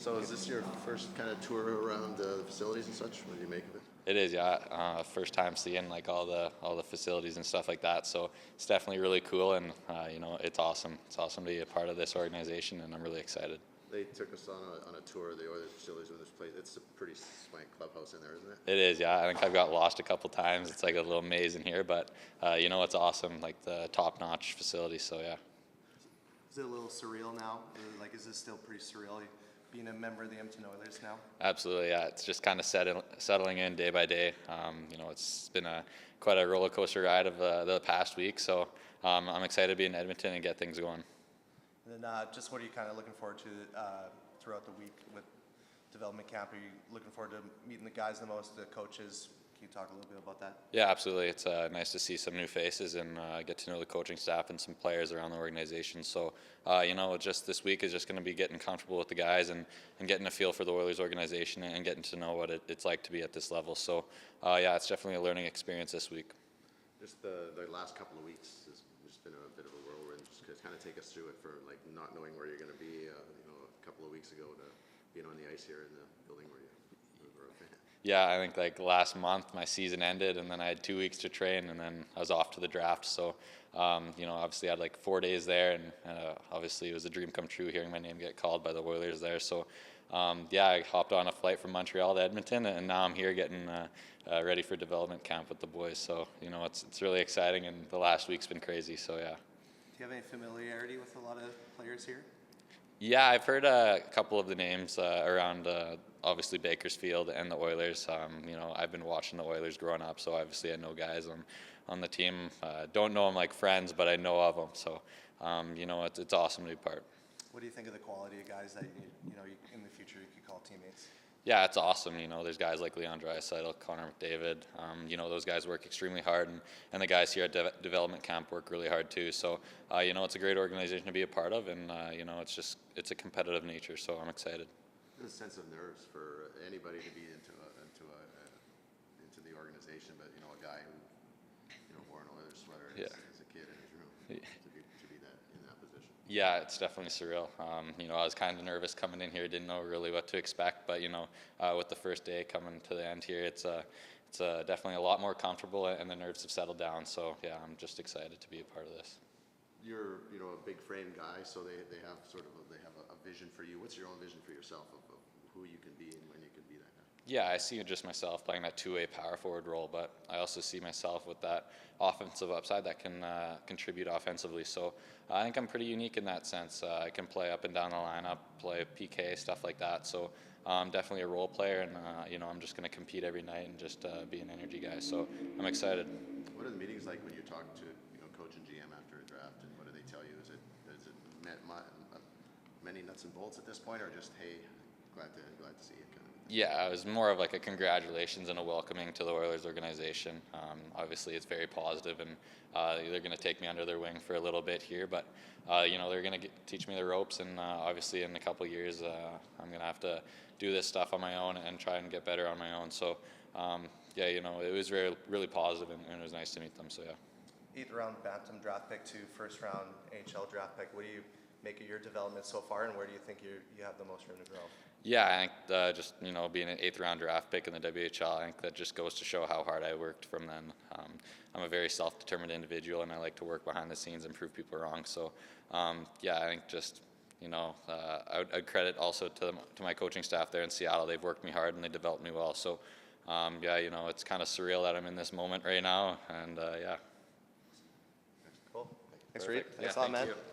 So is this your first kind of tour around the facilities and such? What do you make of it? It is, yeah. First time seeing like all the facilities and stuff like that. So it's definitely really cool, and it's awesome. It's awesome to be a part of this organization, and I'm really excited. They took us on a tour of the Oilers facilities when this place. It's a pretty swank clubhouse in there, isn't it? It is, yeah. I think I've got lost a couple times. It's like a little maze in here, but it's awesome, like the top-notch facility. So yeah. Is it a little surreal now? Like, is this still pretty surreal? Being a member of the Edmonton Oilers now? Absolutely, yeah. It's just kind of settling in day by day. It's been quite a roller coaster ride of the past week. So I'm excited to be in Edmonton and get things going. And then just what are you kind of looking forward to throughout the week with development camp? Are you looking forward to meeting the guys the most, the coaches? Can you talk a little bit about that? Yeah, absolutely. It's nice to see some new faces and get to know the coaching staff and some players around the organization. So, just this week is just going to be getting comfortable with the guys and getting a feel for the Oilers organization and getting to know what it's like to be at this level. So, it's definitely a learning experience this week. Just the last couple of weeks has just been a bit of a whirlwind. Just kind of take us through it for like not knowing where you're going to be. A couple of weeks ago to being on the ice here in the building where you were a fan. Yeah, I think like last month my season ended, and then I had 2 weeks to train, and then I was off to the draft. So, obviously I had like 4 days there, and obviously it was a dream come true hearing my name get called by the Oilers there. So, I hopped on a flight from Montreal to Edmonton, and now I'm here getting ready for development camp with the boys. So, it's really exciting, and the last week's been crazy. So, yeah. Do you have any familiarity with a lot of players here? Yeah, I've heard a couple of the names around, obviously Bakersfield and the Oilers. I've been watching the Oilers growing up, so obviously I know guys on the team. Don't know them like friends, but I know of them. So, it's awesome to be part. What do you think of the quality of guys that in the future you could call teammates? Yeah, it's awesome. There's guys like Leon Draisaitl, Connor McDavid. Those guys work extremely hard, and the guys here at development camp work really hard too. So, it's a great organization to be a part of, and it's a competitive nature. So I'm excited. There's a sense of nerves for anybody to be into the organization, but a guy who wore an Oilers sweater as a kid in his room to be that in that position. Yeah, it's definitely surreal. I was kind of nervous coming in here, didn't know really what to expect, but with the first day coming to the end here, it's definitely a lot more comfortable, and the nerves have settled down. So yeah, I'm just excited to be a part of this. You're a big frame guy, so they have a vision for you. What's your own vision for yourself of who you can be and when you can be that guy? Yeah, I see just myself playing that two-way power forward role, but I also see myself with that offensive upside that can contribute offensively. So I think I'm pretty unique in that sense. I can play up and down the lineup, play PK, stuff like that. So I'm definitely a role player, and I'm just going to compete every night and just be an energy guy. So I'm excited. What are the meetings like when you talk to coach and GM after a draft, and what do they tell you? Is it many nuts and bolts at this point, or just hey, glad to see you kind of? Yeah, it was more of like a congratulations and a welcoming to the Oilers organization. Obviously, it's very positive, and they're going to take me under their wing for a little bit here, but they're going to teach me the ropes, and obviously in a couple of years, I'm going to have to do this stuff on my own and try and get better on my own. So, it was really positive, and it was nice to meet them. So, yeah. 8th round Bantam draft pick to 1st round NHL draft pick. What do you make of your development so far, and where do you think you have the most room to grow? Yeah, I think just being an 8th round draft pick in the WHL, I think that just goes to show how hard I worked from then. I'm a very self-determined individual, and I like to work behind the scenes and prove people wrong. So, I think just I'd credit also to my coaching staff there in Seattle. They've worked me hard and they developed me well. So, it's kind of surreal that I'm in this moment right now, and yeah. Cool. Thanks, Reid. Thanks a lot, man.